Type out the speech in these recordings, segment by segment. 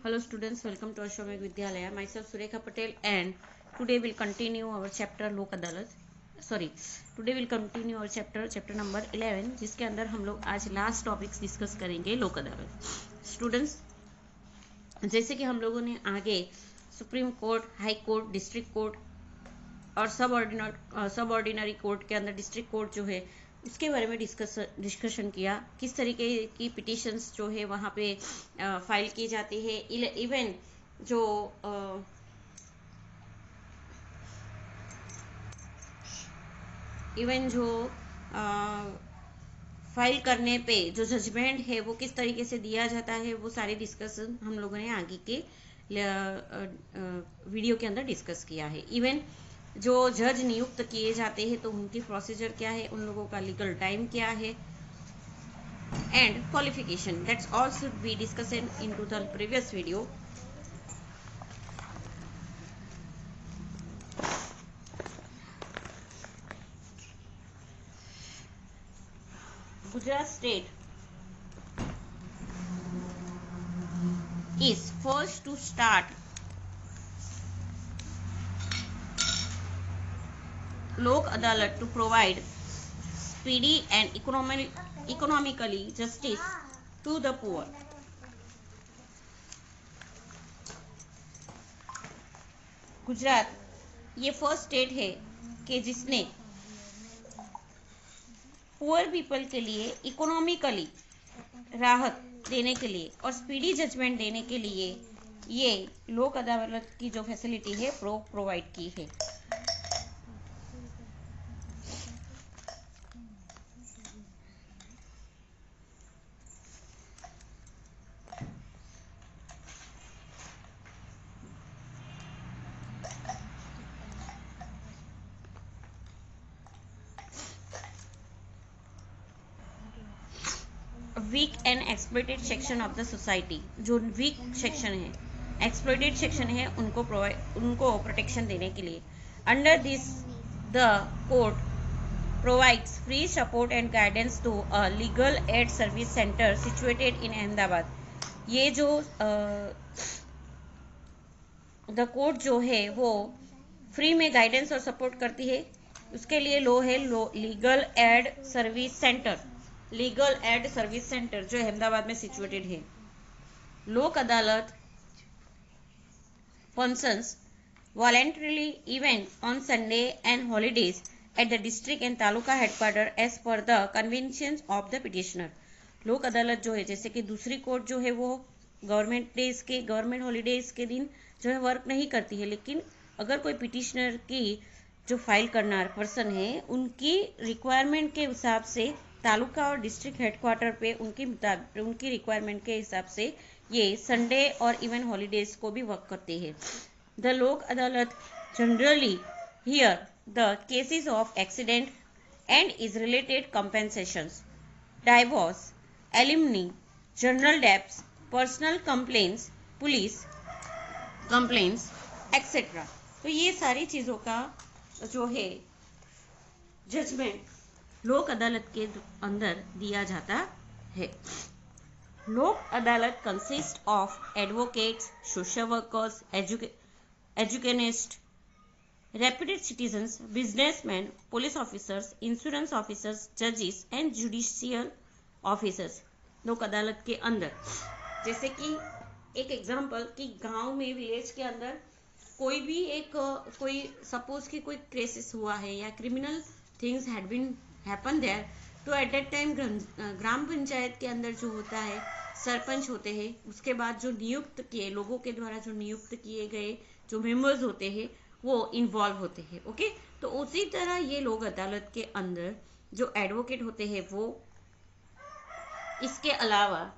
Hello students, welcome to Ashwamedh Vidyalaya. Myself Surekha Patel and today we'll continue our chapter लोक अदालत. Today we'll continue our chapter number 11 जिसके अंदर हम लोग आज लास्ट टॉपिक्स डिस्कस करेंगे लोक अदालत. स्टूडेंट्स, जैसे कि हम लोगों ने आगे supreme court, high court, district court और सब ऑर्डिनरी कोर्ट के अंदर डिस्ट्रिक्ट कोर्ट जो है उसके बारे में डिस्कशन किया, किस तरीके की पिटिशंस जो है वहाँ पे फाइल की जाती है. इवन जो फाइल करने पे जो जजमेंट है वो किस तरीके से दिया जाता है, वो सारे डिस्कशन हम लोगों ने आगे के वीडियो के अंदर डिस्कस किया है. इवन जो जज नियुक्त किए जाते हैं तो उनकी प्रोसीजर क्या है, उन लोगों का लीगल टाइम क्या है and qualification, that's all should be discussed into the previous video. Gujarat state is first to start Lok Adalat to provide speedy and economically justice to the poor. Gujarat ये first state है कि जिसने poor people के लिए economically राहत देने के लिए और स्पीडी जजमेंट देने के लिए ये लोक अदालत की जो फैसिलिटी है प्रोवाइड की है. Weak and exploited section of the society, जो वीक सेक्शन है, एक्सप्लॉइटेड सेक्शन है, उनको प्रोटेक्शन देने के लिए under this the court provides free support and guidance to a legal aid service centre situated in Ahmedabad. ये जो द कोर्ट जो है वो फ्री में गाइडेंस और सपोर्ट करती है. उसके लिए लीगल एड सर्विस सेंटर जो अहमदाबाद में सिचुएटेड है. लोक अदालत functions voluntarily even on Sunday and holidays at the district and taluka headquarter as per the convenience of the petitioner. लोक अदालत जो है, जैसे कि दूसरी कोर्ट जो है वो गवर्नमेंट हॉलीडेज के दिन जो है वर्क नहीं करती है, लेकिन अगर कोई पिटिशनर की जो फाइल करना पर्सन है उनकी रिक्वायरमेंट के हिसाब से तालुका और डिस्ट्रिक्ट हेडक्वार्टर पे उनकी रिक्वायरमेंट के हिसाब से ये संडे और इवन हॉलीडेज को भी वर्क करते हैं. The Lok Adalat generally hear the cases of accident and is related compensations, divorce, alimony, general debts, personal complaints, police complaints etcetera. तो ये सारी चीज़ों का जो है जजमेंट लोक अदालत के अंदर दिया जाता है. Lok Adalat consist of advocates, social workers, educationist, reputed citizens, businessman, police officers, insurance officers, जजेस and judicial officers. Lok Adalat के अंदर जैसे कि एक एग्जांपल कि गांव में, विलेज के अंदर कोई सपोज कि कोई केसेस हुआ है या criminal things had been happen there, तो at that time gram panchayat के अंदर जो होता है सरपंच होते हैं, उसके बाद जो नियुक्त किए लोगों के द्वारा जो नियुक्त किए गए जो मेंबर्स होते हैं वो इन्वॉल्व होते हैं. ओके, तो उसी तरह ये लोक अदालत के अंदर जो एडवोकेट होते हैं वो, इसके अलावा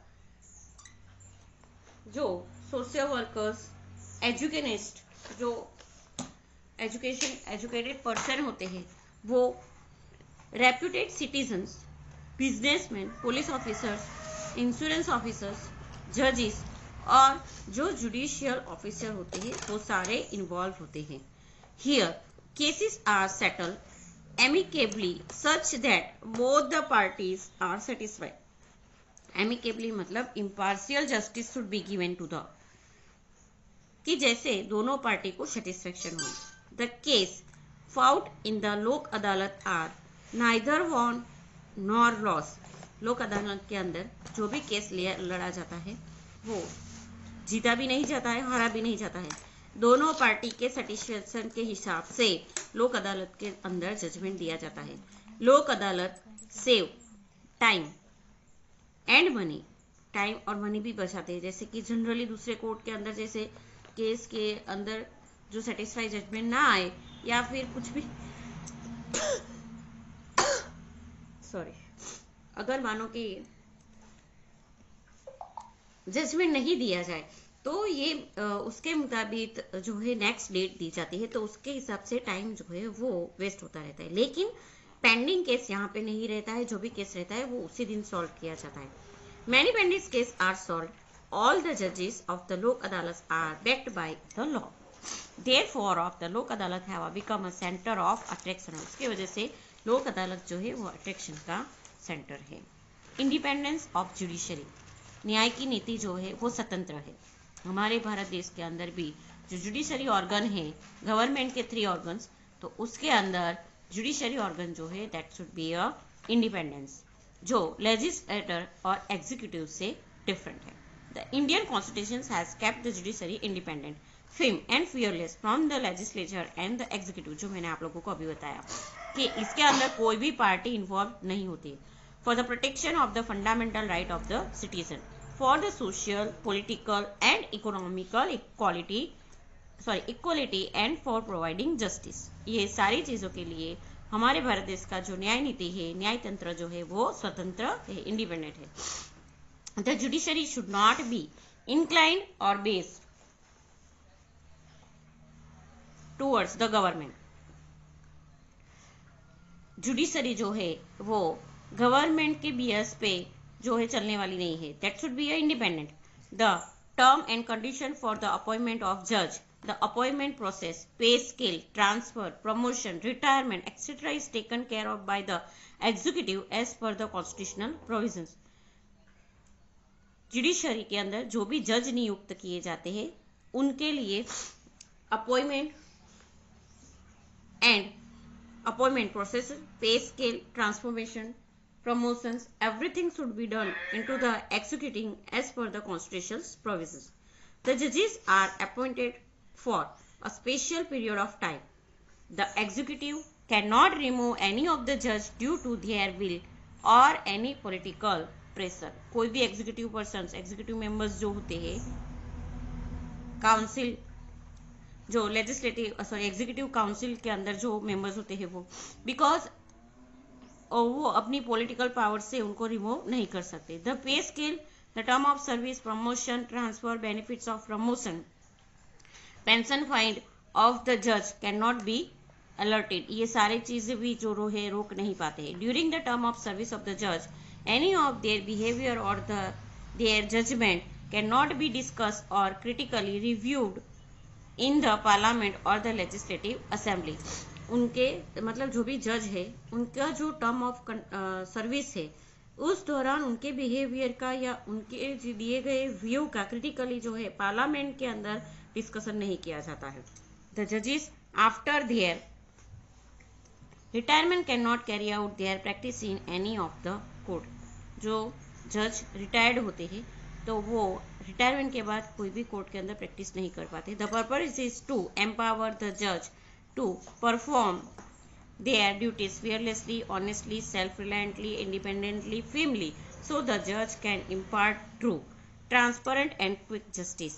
जो सोशल वर्कर्स, एजुकेनिस्ट, जो एजुकेटेड पर्सन होते हैं वो, reputed citizens, businessman, police officers, insurance officers, जजेस और जो जुडिशियल ऑफिसर होते हैं वो सारे इन्वॉल्व होते हैं. Here cases are settled amicably such that both the parties are satisfied. Amicably मतलब impartial justice should be given to the कि जैसे दोनों पार्टी को सेटिस्फेक्शन हो। The case fought in the Lok Adalat are neither won nor lost. Lok Adalat के अंदर जो भी केस लड़ा जाता है वो जीता भी नहीं जाता है, हारा भी नहीं जाता है। दोनों पार्टी के सेटिस्फेक्शन के हिसाब से लोक अदालत के अंदर जजमेंट दिया जाता है। लोक अदालत save time and money, time और मनी भी बचाते हैं। जैसे कि जनरली दूसरे कोर्ट के अंदर जैसे केस के अंदर जो सेटिस्फाई जजमेंट ना आए या फिर कुछ भी सॉरी, अगर मानो कि जजमेंट नहीं दिया जाए तो ये उसके मुताबिक जो है नेक्स्ट डेट दी जाती है, तो उसके हिसाब से टाइम जो है वो वेस्ट होता रहता है। लेकिन पेंडिंग केस यहाँ पे नहीं रहता है, जो भी केस रहता है वो उसी दिन सॉल्व किया जाता है। Many pending case are solve, all the जजेस of the Lok Adalat are backed by the law, therefore of the Lok Adalat have become a centre of attraction. उसकी वजह से लोक अदालत जो है वो अट्रैक्शन का सेंटर है। इंडिपेंडेंस ऑफ जुडिशरी, न्याय की नीति जो है वो स्वतंत्र है। हमारे भारत देश के अंदर भी जो जुडिशरी ऑर्गन है, गवर्नमेंट के 3 ऑर्गन्स, तो उसके अंदर जुडिशरी ऑर्गन जो है that should be a independence, जो लेजिस्लेटर और एग्जीक्यूटिव से डिफरेंट है। The Indian constitution has kept the judiciary independent, free and fearless from the legislature and the executive, जो मैंने आप लोगों को अभी बताया कि इसके अंदर कोई भी पार्टी इन्वॉल्व नहीं होती। For the protection of the fundamental right of the citizen, for the social, political and economical equality and for providing justice। ये सारी चीजों के लिए हमारे भारत देश का जो न्याय नीति है, न्याय तंत्र जो है वो स्वतंत्र है, इंडिपेंडेंट है। The judiciary should not be inclined or based towards the government। Judiciary जो है वो गवर्नमेंट के बेस पे जो है चलने वाली नहीं है। That should be independent. The term and condition for the appointment of जज, the appointment process, pay scale, transfer, promotion, retirement etcetera is taken care of by the executive as per the constitutional provisions. Judiciary के अंदर जो भी जज नियुक्त किए जाते हैं उनके लिए appointment and appointment process, pay scale, transformation, promotions, everything should be done into the executing as per the constitution's provisions. The judges are appointed for a special period of time. The executive cannot remove any of the judge due to their will or any political pressure। कोई भी executive persons, executive members जो होते हैं, council जो executive council के अंदर जो members होते हैं वो because और वो अपनी पॉलिटिकल पावर से उनको रिमूव नहीं कर सकते। The pay scale, the term of service, promotion, transfer, benefits of promotion, pension find of the जज कैन नॉट बी अलर्टेड। ये सारी चीजें भी जो है रोक नहीं पाते हैं। During the term of service of the जज, एनी ऑफ देयर बिहेवियर और their judgement cannot be discuss और critically reviewed in the parliament और द लेजिस्लेटिव असेंबली। उनके मतलब जो भी जज है उनका जो टर्म ऑफ सर्विस है उस दौरान उनके बिहेवियर का या उनके दिए गए व्यू का क्रिटिकली जो है पार्लियामेंट के अंदर डिस्कशन नहीं किया जाता है। द जजेस after their retirement can not carry out their practice in any of the court. जो जज रिटायर्ड होते हैं तो वो रिटायरमेंट के बाद कोई भी कोर्ट के अंदर प्रैक्टिस नहीं कर पाते। The purpose is to empower the जज to perform their duties fearlessly, honestly, self-reliantly, independently, firmly, so the judge can impart true, transparent and quick justice।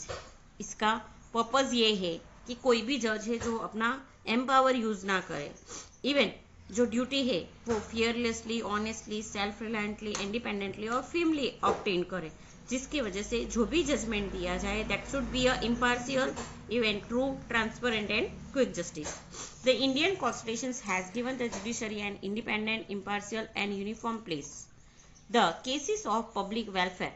इसका पर्पस ये है कि कोई भी जज है जो अपना एम्पावर यूज ना करे, इवन जो ड्यूटी है वो फियरलेसली, ऑनेस्टली, सेल्फ रिलायंटली, इंडिपेंडेंटली और फर्मली ऑब्टेन करे, जिसकी वजह से जो भी जजमेंट दिया जाए that should be a impartial, even true, transparent and quick justice. The Indian constitution has given the judiciary an independent, impartial and uniform place. The cases of public welfare,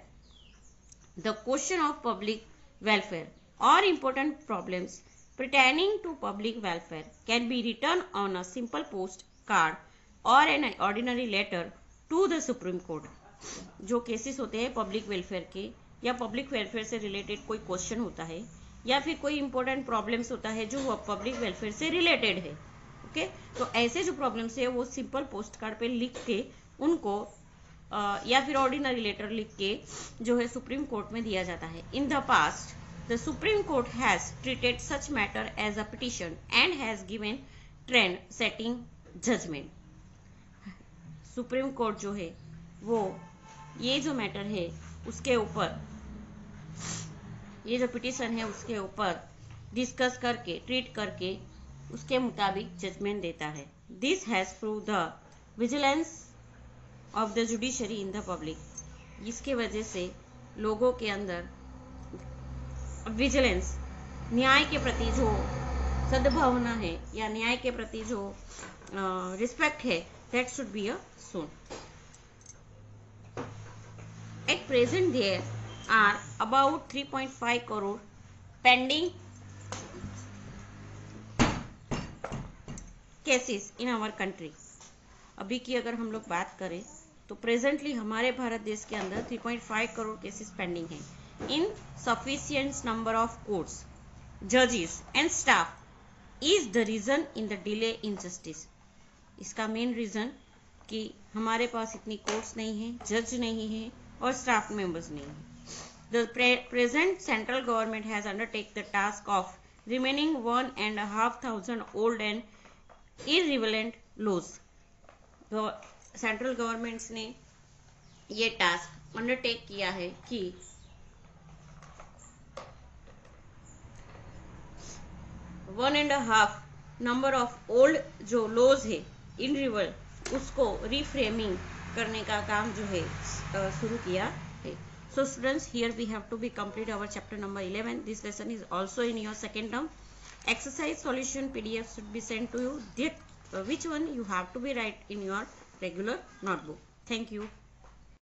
the question of public welfare और important problems pertaining to public welfare can be written on a simple postcard or an ordinary letter to the Supreme Court। जो cases होते हैं public welfare के या public welfare से related कोई question होता है या फिर कोई इंपॉर्टेंट प्रॉब्लम्स होता है जो पब्लिक वेलफेयर से रिलेटेड है। ओके, तो ऐसे जो प्रॉब्लम्स है वो सिंपल पोस्ट कार्ड पे लिख के उनको या फिर ऑर्डिनरी लेटर लिख के जो है सुप्रीम कोर्ट में दिया जाता है। In the past the supreme court has treated such matter as a petition and has given trend setting judgement. Supreme court जो है वो ये जो मैटर है उसके ऊपर, ये जो पिटिशन है उसके ऊपर डिस्कस करके, ट्रीट करके उसके मुताबिक जजमेंट देता है। This has prove the vigilance of the judiciary in the public. इसके वजह से लोगों के अंदर विजिलेंस, न्याय के प्रति जो सद्भावना है या न्याय के प्रति जो रिस्पेक्ट है, that should be a soon. At present there are about 3.5 crore pending cases in our country। अभी की अगर हम लोग बात करें तो प्रेजेंटली हमारे भारत देश के अंदर 3.5 करोड़ केसेस पेंडिंग हैं। Insufficient number of courts, जजेस and staff is the reason in the delay in justice. इसका मेन रीजन कि हमारे पास इतनी कोर्ट्स नहीं है, जज नहीं है और स्टाफ मेंबर्स नहीं है। The present central government has undertaken the task of remaining 1,500 old and irrelevant laws। Central governments ने ये टास्क अंडरटेक किया है कि 1.5 नंबर ऑफ ओल्ड जो लॉज है इनरिवल, उसको रिफ्रेमिंग करने का काम जो है शुरू किया है। So students, here we have to be complete our chapter number 11. This lesson is also in your second term. Exercise solution PDF should be sent to you. Which one you have to be write in your regular notebook. Thank you.